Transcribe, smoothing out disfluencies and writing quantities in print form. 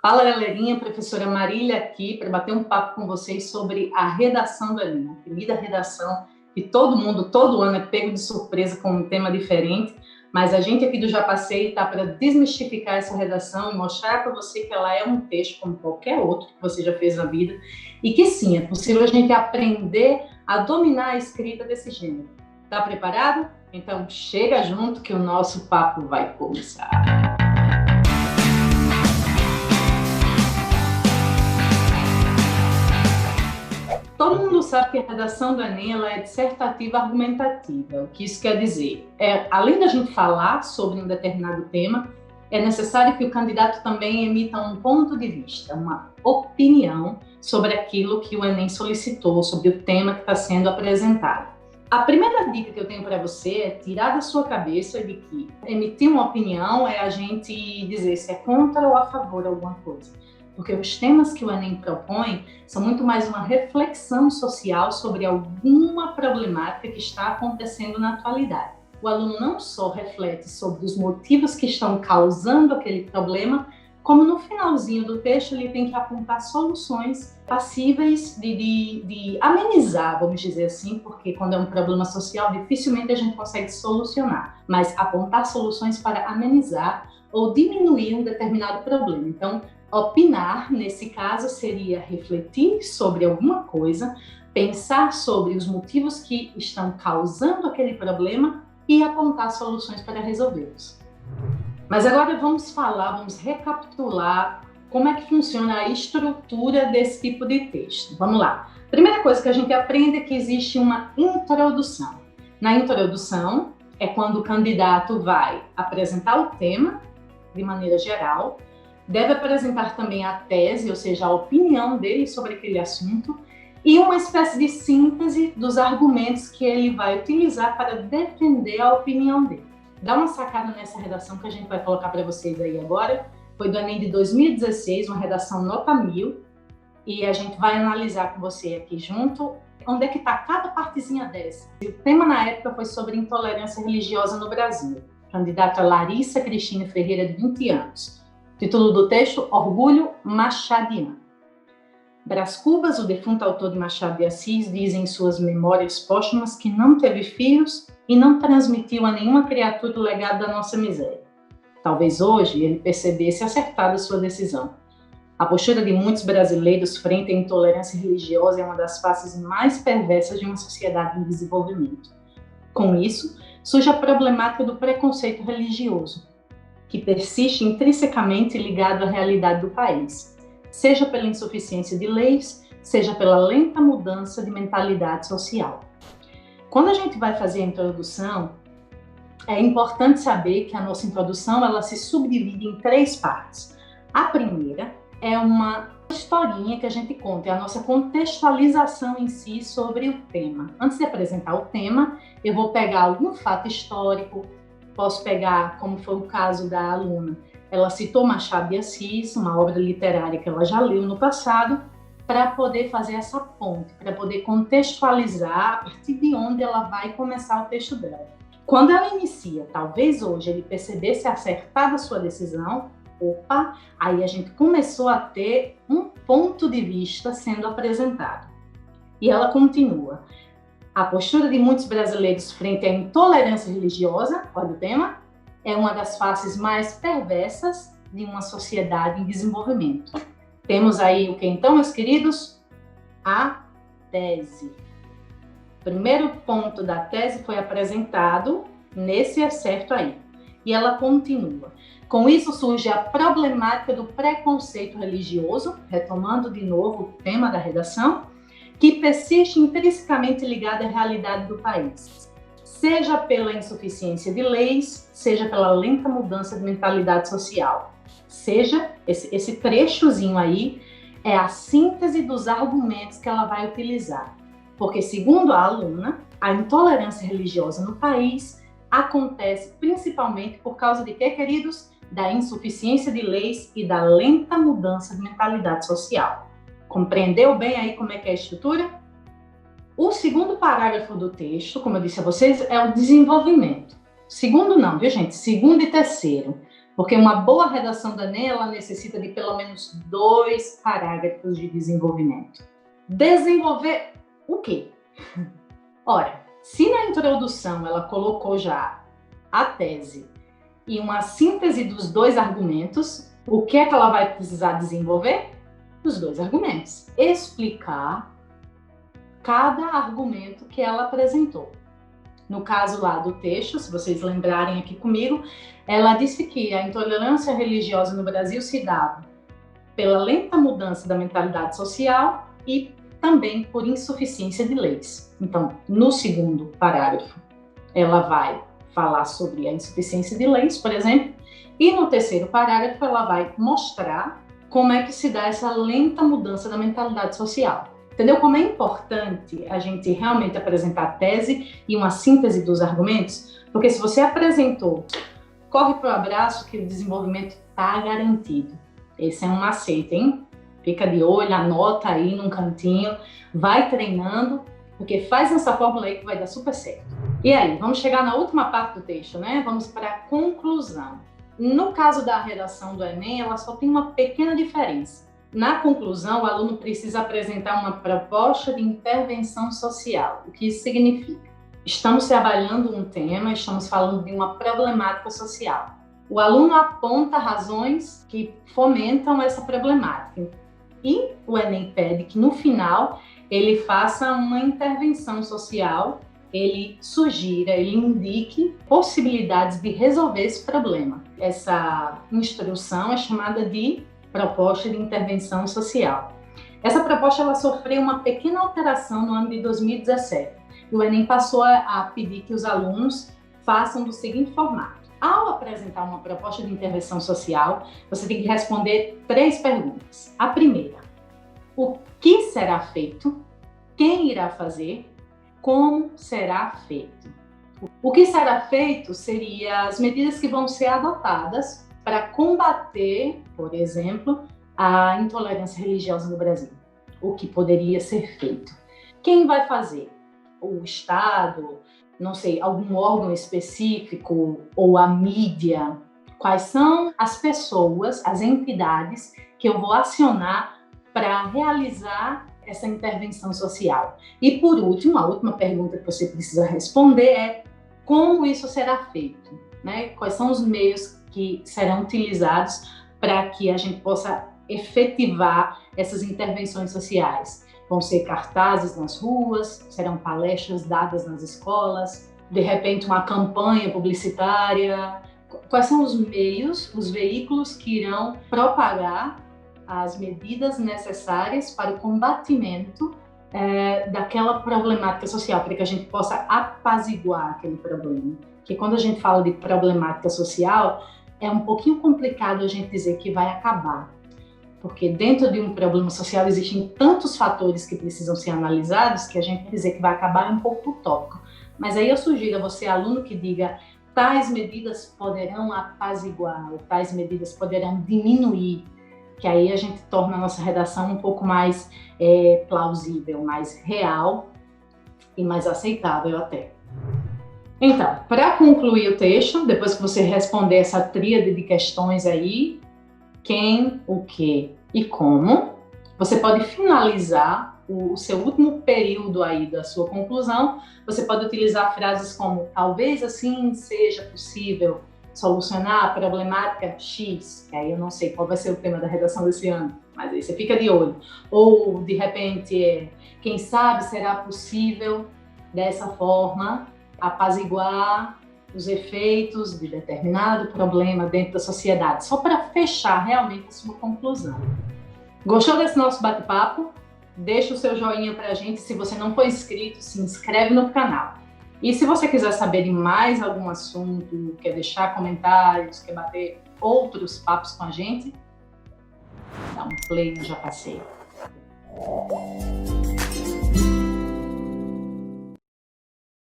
Fala, galerinha, professora Marília aqui para bater um papo com vocês sobre a redação do Enem, a temida redação que todo mundo, todo ano é pego de surpresa com um tema diferente, mas a gente aqui do Já Passei está para desmistificar essa redação e mostrar para você que ela é um texto como qualquer outro que você já fez na vida e que sim, é possível a gente aprender a dominar a escrita desse gênero. Tá preparado? Então chega junto que o nosso papo vai começar. Todo mundo sabe que a redação do Enem ela é dissertativa argumentativa. O que isso quer dizer? Além da gente falar sobre um determinado tema, é necessário que o candidato também emita um ponto de vista, uma opinião sobre aquilo que o Enem solicitou, sobre o tema que está sendo apresentado. A primeira dica que eu tenho para você é tirar da sua cabeça de que emitir uma opinião é a gente dizer se é contra ou a favor de alguma coisa. Porque os temas que o Enem propõe são muito mais uma reflexão social sobre alguma problemática que está acontecendo na atualidade. O aluno não só reflete sobre os motivos que estão causando aquele problema, como no finalzinho do texto ele tem que apontar soluções passíveis de amenizar, vamos dizer assim, porque quando é um problema social, dificilmente a gente consegue solucionar, mas apontar soluções para amenizar ou diminuir um determinado problema. Então, opinar, nesse caso, seria refletir sobre alguma coisa, pensar sobre os motivos que estão causando aquele problema e apontar soluções para resolvê-los. Mas agora vamos recapitular como é que funciona a estrutura desse tipo de texto. Vamos lá. Primeira coisa que a gente aprende é que existe uma introdução. Na introdução, é quando o candidato vai apresentar o tema, de maneira geral, deve apresentar também a tese, ou seja, a opinião dele sobre aquele assunto, e uma espécie de síntese dos argumentos que ele vai utilizar para defender a opinião dele. Dá uma sacada nessa redação que a gente vai colocar para vocês aí agora. Foi do Enem de 2016, uma redação nota 1000, e a gente vai analisar com você aqui junto onde é que está cada partezinha dessa. O tema na época foi sobre intolerância religiosa no Brasil. Candidata Larissa Cristina Ferreira, de 20 anos. Título do texto, Orgulho Machadiano. Brás Cubas, o defunto autor de Machado de Assis, diz em suas memórias póstumas que não teve filhos e não transmitiu a nenhuma criatura o legado da nossa miséria. Talvez hoje ele percebesse acertada sua decisão. A postura de muitos brasileiros frente à intolerância religiosa é uma das faces mais perversas de uma sociedade em desenvolvimento. Com isso, surge a problemática do preconceito religioso, que persiste intrinsecamente ligado à realidade do país, seja pela insuficiência de leis, seja pela lenta mudança de mentalidade social. Quando a gente vai fazer a introdução, é importante saber que a nossa introdução ela se subdivide em 3 partes. A primeira é uma historinha que a gente conta, é a nossa contextualização em si sobre o tema. Antes de apresentar o tema, eu vou pegar algum fato histórico, posso pegar, como foi o caso da aluna, ela citou Machado de Assis, uma obra literária que ela já leu no passado, para poder fazer essa ponte, para poder contextualizar a partir de onde ela vai começar o texto dela. Quando ela inicia, talvez hoje ele percebesse acertada a sua decisão, aí a gente começou a ter um ponto de vista sendo apresentado. E ela continua. A postura de muitos brasileiros frente à intolerância religiosa, olha o tema, é uma das faces mais perversas de uma sociedade em desenvolvimento. Temos aí o que então, meus queridos? A tese. O primeiro ponto da tese foi apresentado nesse excerto aí. E ela continua. Com isso surge a problemática do preconceito religioso, retomando de novo o tema da redação, que persiste intrinsecamente ligada à realidade do país, seja pela insuficiência de leis, seja pela lenta mudança de mentalidade social. Seja, esse trechozinho aí é a síntese dos argumentos que ela vai utilizar. Porque, segundo a aluna, a intolerância religiosa no país acontece principalmente por causa de quê, queridos? Da insuficiência de leis e da lenta mudança de mentalidade social. Compreendeu bem aí como é que é a estrutura? O segundo parágrafo do texto, como eu disse a vocês, é o desenvolvimento. Segundo não, viu gente? Segundo e terceiro. Porque uma boa redação do Enem, ela necessita de pelo menos 2 parágrafos de desenvolvimento. Desenvolver o quê? Ora, se na introdução ela colocou já a tese e uma síntese dos 2 argumentos, o que é que ela vai precisar desenvolver? Os 2 argumentos. Explicar cada argumento que ela apresentou. No caso lá do texto, se vocês lembrarem aqui comigo, ela disse que a intolerância religiosa no Brasil se dava pela lenta mudança da mentalidade social e também por insuficiência de leis. Então, no segundo parágrafo, ela vai falar sobre a insuficiência de leis, por exemplo, e no terceiro parágrafo ela vai mostrar como é que se dá essa lenta mudança da mentalidade social. Entendeu como é importante a gente realmente apresentar a tese e uma síntese dos argumentos? Porque se você apresentou, corre para o abraço que o desenvolvimento está garantido. Esse é um macete, hein? Fica de olho, anota aí num cantinho, vai treinando, porque faz essa fórmula aí que vai dar super certo. E aí, vamos chegar na última parte do texto, né? Vamos para a conclusão. No caso da redação do Enem, ela só tem uma pequena diferença. Na conclusão, o aluno precisa apresentar uma proposta de intervenção social. O que isso significa? Estamos trabalhando um tema, estamos falando de uma problemática social. O aluno aponta razões que fomentam essa problemática. E o Enem pede que, no final, ele faça uma intervenção social, ele sugira, ele indique possibilidades de resolver esse problema. Essa instrução é chamada de proposta de intervenção social. Essa proposta ela sofreu uma pequena alteração no ano de 2017. E o Enem passou a pedir que os alunos façam do seguinte formato. Ao apresentar uma proposta de intervenção social, você tem que responder 3 perguntas. A primeira, o que será feito? Quem irá fazer? Como será feito? O que será feito seria as medidas que vão ser adotadas para combater, por exemplo, a intolerância religiosa no Brasil. O que poderia ser feito? Quem vai fazer? O Estado, não sei, algum órgão específico ou a mídia? Quais são as pessoas, as entidades que eu vou acionar para realizar essa intervenção social? E por último, a última pergunta que você precisa responder é como isso será feito, né? Quais são os meios que serão utilizados para que a gente possa efetivar essas intervenções sociais? Vão ser cartazes nas ruas, serão palestras dadas nas escolas, de repente uma campanha publicitária? Quais são os meios, os veículos que irão propagar as medidas necessárias para o combatimento daquela problemática social, para que a gente possa apaziguar aquele problema? Porque quando a gente fala de problemática social, é um pouquinho complicado a gente dizer que vai acabar, porque dentro de um problema social existem tantos fatores que precisam ser analisados que a gente dizer que vai acabar é um pouco utópico. Mas aí eu sugiro a você, aluno, que diga tais medidas poderão apaziguar, ou tais medidas poderão diminuir, que aí a gente torna a nossa redação um pouco mais plausível, mais real e mais aceitável até. Então, para concluir o texto, depois que você responder essa tríade de questões aí, quem, o que e como, você pode finalizar o seu último período aí da sua conclusão. Você pode utilizar frases como talvez assim seja possível solucionar a problemática X, que aí eu não sei qual vai ser o tema da redação desse ano, mas aí você fica de olho. Ou, de repente, quem sabe será possível, dessa forma, apaziguar os efeitos de determinado problema dentro da sociedade, só para fechar realmente a sua conclusão. Gostou desse nosso bate-papo? Deixa o seu joinha para a gente. Se você não for inscrito, se inscreve no canal. E se você quiser saber de mais algum assunto, quer deixar comentários, quer bater outros papos com a gente, dá um play no Já Passei.